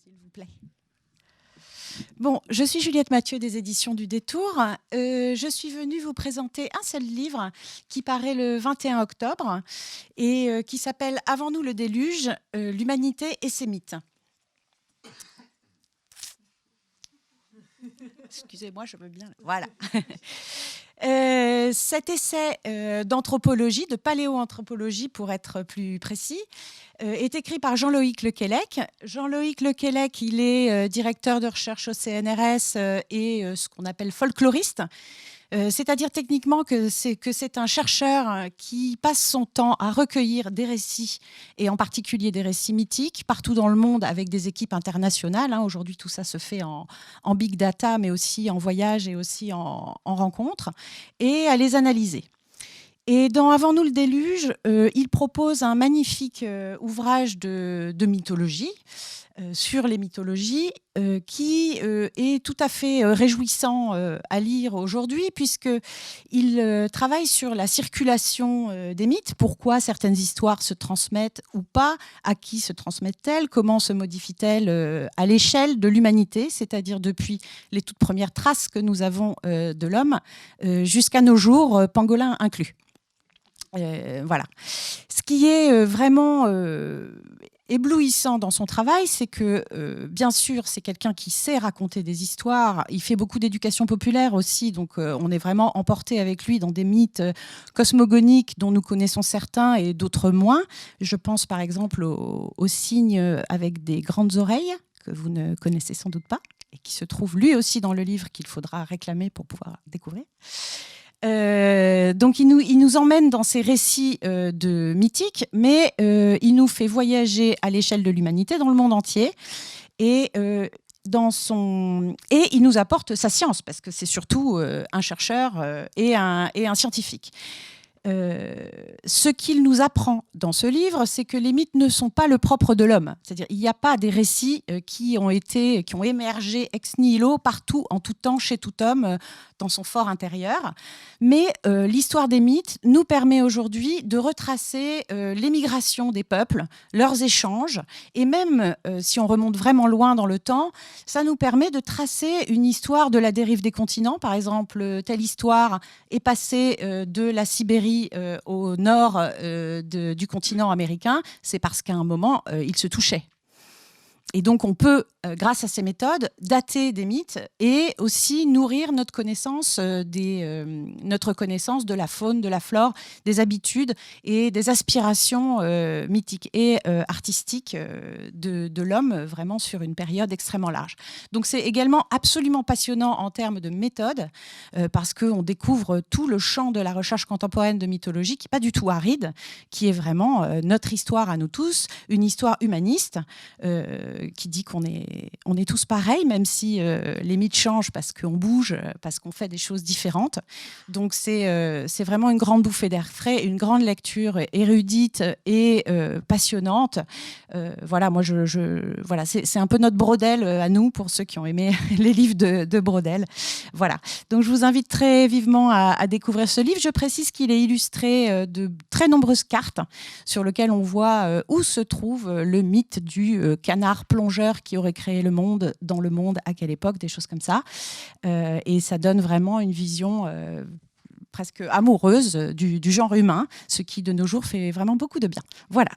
s'il vous plaît. Bon, je suis Juliette Mathieu des éditions du Détour. Je suis venue vous présenter un seul livre qui paraît le 21 octobre et qui s'appelle « Avant nous le déluge, l'humanité et ses mythes ». Excusez-moi, je veux bien. Voilà. Cet essai d'anthropologie, de paléoanthropologie pour être plus précis, est écrit par Jean-Loïc Lequellec. Jean-Loïc Lequellec, il est directeur de recherche au CNRS et ce qu'on appelle folkloriste. C'est-à-dire techniquement que c'est un chercheur qui passe son temps à recueillir des récits, et en particulier des récits mythiques, partout dans le monde avec des équipes internationales. Aujourd'hui, tout ça se fait en big data, mais aussi en voyage et aussi en rencontre, et à les analyser. Et dans Avant nous le déluge, il propose un magnifique ouvrage de mythologie, sur les mythologies, qui est tout à fait réjouissant à lire aujourd'hui, puisqu'il travaille sur la circulation des mythes, pourquoi certaines histoires se transmettent ou pas, à qui se transmettent-elles, comment se modifient-elles à l'échelle de l'humanité, c'est-à-dire depuis les toutes premières traces que nous avons de l'homme, jusqu'à nos jours, pangolin inclus. Voilà. Ce qui est vraiment éblouissant dans son travail, c'est que, bien sûr, c'est quelqu'un qui sait raconter des histoires. Il fait beaucoup d'éducation populaire aussi, donc on est vraiment emporté avec lui dans des mythes cosmogoniques dont nous connaissons certains et d'autres moins. Je pense par exemple au cygne avec des grandes oreilles, que vous ne connaissez sans doute pas, et qui se trouve lui aussi dans le livre qu'il faudra réclamer pour pouvoir découvrir. Donc il nous emmène dans ces récits de mythiques, mais il nous fait voyager à l'échelle de l'humanité, dans le monde entier, et il nous apporte sa science, parce que c'est surtout un chercheur et un scientifique. Ce qu'il nous apprend dans ce livre, c'est que les mythes ne sont pas le propre de l'homme. C'est-à-dire il n'y a pas des récits qui ont émergé ex nihilo partout, en tout temps, chez tout homme, dans son fort intérieur. Mais l'histoire des mythes nous permet aujourd'hui de retracer l'émigration des peuples, leurs échanges, et même si on remonte vraiment loin dans le temps, ça nous permet de tracer une histoire de la dérive des continents. Par exemple, telle histoire est passée de la Sibérie au nord du continent américain, c'est parce qu'à un moment, ils se touchaient. Et donc, on peut, grâce à ces méthodes, dater des mythes et aussi nourrir notre connaissance de la faune, de la flore, des habitudes et des aspirations mythiques et artistiques de l'homme, vraiment sur une période extrêmement large. Donc, c'est également absolument passionnant en termes de méthode, parce qu'on découvre tout le champ de la recherche contemporaine de mythologie, qui n'est pas du tout aride, qui est vraiment notre histoire à nous tous, une histoire humaniste, qui dit qu'on est tous pareils, même si les mythes changent parce qu'on bouge, parce qu'on fait des choses différentes. Donc c'est vraiment une grande bouffée d'air frais, une grande lecture érudite et passionnante. Voilà, moi voilà, c'est un peu notre Braudel à nous, pour ceux qui ont aimé les livres de Braudel. Voilà. Donc je vous invite très vivement à découvrir ce livre. Je précise qu'il est illustré de très nombreuses cartes sur lesquelles on voit où se trouve le mythe du canard plongeur qui aurait créé le monde, dans le monde, à quelle époque, des choses comme ça. Et ça donne vraiment une vision presque amoureuse du genre humain, ce qui de nos jours fait vraiment beaucoup de bien. Voilà.